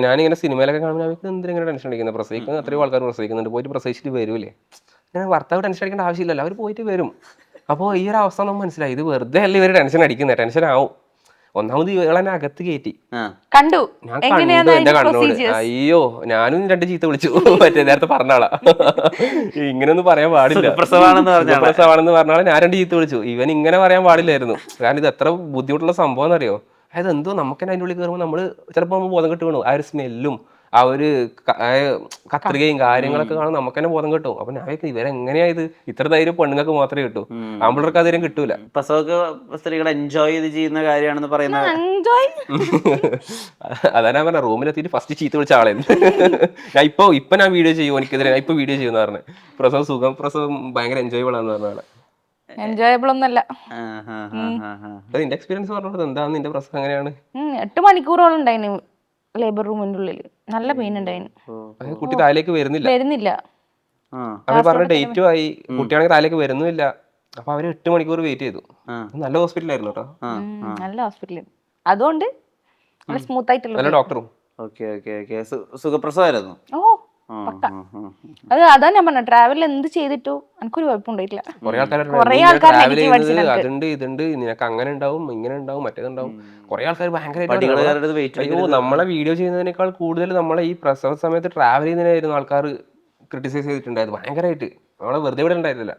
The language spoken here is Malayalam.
ഞാനിങ്ങനെ സിനിമയിലൊക്കെ കാണുമ്പോൾ അവർക്ക് എന്തിനാ ടെൻഷൻ അടിക്കുന്നത്? പ്രസവിക്കുന്ന എത്രയോ ആൾക്കാർ പ്രസവിക്കുന്നുണ്ട്. പോയിട്ട് പ്രസവിച്ചിട്ട് വരൂലേ? അങ്ങനെ ഭർത്താവ് ടെൻഷൻ അടിക്കേണ്ട ആവശ്യമില്ലല്ലോ. അവർ പോയിട്ട് വരും. അപ്പോൾ ഈ ഒരു അവസ്ഥ നമുക്ക് മനസ്സിലായി. ഇത് വെറുതെ അല്ല ഇവർ ടെൻഷൻ അടിക്കുന്നത്. ടെൻഷൻ ആവും. ഒന്നാമത് ഇവളെന്നെ അകത്ത് കയറ്റി. കണ്ടു ഞാൻ കണ്ടു എങ്ങനെയാന്ന് എന്റെ അതിന്റെ കണ്ണോട്. പ്രൊസീജിയേഴ്സ്. അയ്യോ! ഞാനും 2 ചീത്ത വിളിച്ചു. മറ്റേ നേരത്തെ പറഞ്ഞ ആളാ. ഇങ്ങനെയൊന്നും പറയാൻ പാടില്ല. സുഖപ്രസവാണെന്ന് പറഞ്ഞ ആളെ. സുഖപ്രസവാണെന്ന് പറഞ്ഞ ആളെ ഞാൻ 2 ചീത്ത വിളിച്ചു. ഇവൻ ഇങ്ങനെ പറയാൻ പാടില്ലായിരുന്നു. കാരണം ഇത് എത്ര ബുദ്ധിമുട്ടുള്ള സംഭവമെന്നറിയോ? അതായത് എന്തോ നമുക്കെന്നെ അതിൻ്റെ ഉള്ളിൽ കയറുമ്പോൾ നമ്മൾ ചിലപ്പോൾ ബോധം കെട്ട് വീണു. ആ ഒരു സ്മെല്ലും ആ ഒരു കത്രികയും കാര്യങ്ങളൊക്കെ കാണുമ്പോൾ നമുക്ക് തന്നെ ബോധം കിട്ടും. അപ്പൊ ഞാൻ വിചാരിക്കും ഇവരെങ്ങനെയാ ഇത്? ഇത്ര ധൈര്യം പെണ്ണുങ്ങൾക്ക് മാത്രമേ കിട്ടൂ. ആമ്പിള്ളേർക്ക് ആ ധൈര്യം കിട്ടൂല. പ്രസവമൊക്കെ സ്ത്രീകൾ എൻജോയ് ചെയ്ത് ചെയ്യുന്ന കാര്യമാണെന്ന് പറയുന്നത്. എൻജോയ്. അതാ ഞാൻ പറഞ്ഞ റൂമിലെത്തിയിട്ട് ഫസ്റ്റ് ചീത്ത വിളിച്ച ആളായിരുന്നു. ഞാൻ ഇപ്പൊ ഞാൻ വീഡിയോ ചെയ്യും, എനിക്കെതിരെ ഞാൻ ഇപ്പൊ വീഡിയോ ചെയ്യുന്ന പറഞ്ഞത്. പ്രസവം സുഖം, പ്രസവം ഭയങ്കര എൻജോയബിൾ ആണെന്ന് പറഞ്ഞ ആളെ. എൻജോയബിൾ ഒന്നല്ല. നിന്റെ എക്സ്പീരിയൻസ് പറഞ്ഞത് എന്താണ്? നിന്റെ പ്രസവം എങ്ങനെയാണ്? 8 മണിക്കൂറോളം ഉണ്ടായിന് ലേബർ റൂമിന്റെ ഉള്ളിൽ. നല്ല പെയിൻ ഉണ്ടായിന്. കുട്ടി താഴേക്ക് വരുന്നില്ല. അവർ പറഞ്ഞ ഡേറ്റും ആയി, കുട്ടിയാണെങ്കിൽ താഴേക്ക് വരുന്നില്ല. അപ്പൊ അവര് 8 മണിക്കൂർ വെയിറ്റ് ചെയ്തു. നല്ല ഹോസ്പിറ്റലായിരുന്നു കേട്ടോ. നല്ല ഹോസ്പിറ്റലിൽ. അതുകൊണ്ട് നല്ല സ്മൂത്ത് ആയിട്ടുള്ള നല്ല ഡോക്ടറും. സുഖപ്രസവമായിരുന്നു. ഓ പക്ക. അതാ ഞാൻ പറഞ്ഞ ട്രാവൽ എന്ത് ചെയ്തിട്ടോ എനിക്കൊരു കുഴപ്പമുണ്ടായിട്ടില്ല. കുറെ ആൾക്കാർ നെഗറ്റീവ് അടിച്ചിട്ടുണ്ട്. അതുണ്ട് ഇതുണ്ട്, നിനക്ക് അങ്ങനെ ഉണ്ടാവും, ഇങ്ങനെ ഉണ്ടാവും, മറ്റേതുണ്ടാവും. കുറെ ആൾക്കാർ ഭയങ്കരമായിട്ട് അയ്യോ നമ്മളെ വീഡിയോ ചെയ്യുന്നതിനേക്കാൾ കൂടുതൽ നമ്മളെ ഈ പ്രസവ സമയത്ത് ട്രാവൽ ചെയ്യുന്നതിനായിരുന്നു ആൾക്കാർ ക്രിട്ടിസൈസ് ചെയ്തിട്ടുണ്ടായത് ഭയങ്കരമായിട്ട്. നമ്മളെ വെറുതെ ഇവിടെ ഉണ്ടായിരുന്നില്ല.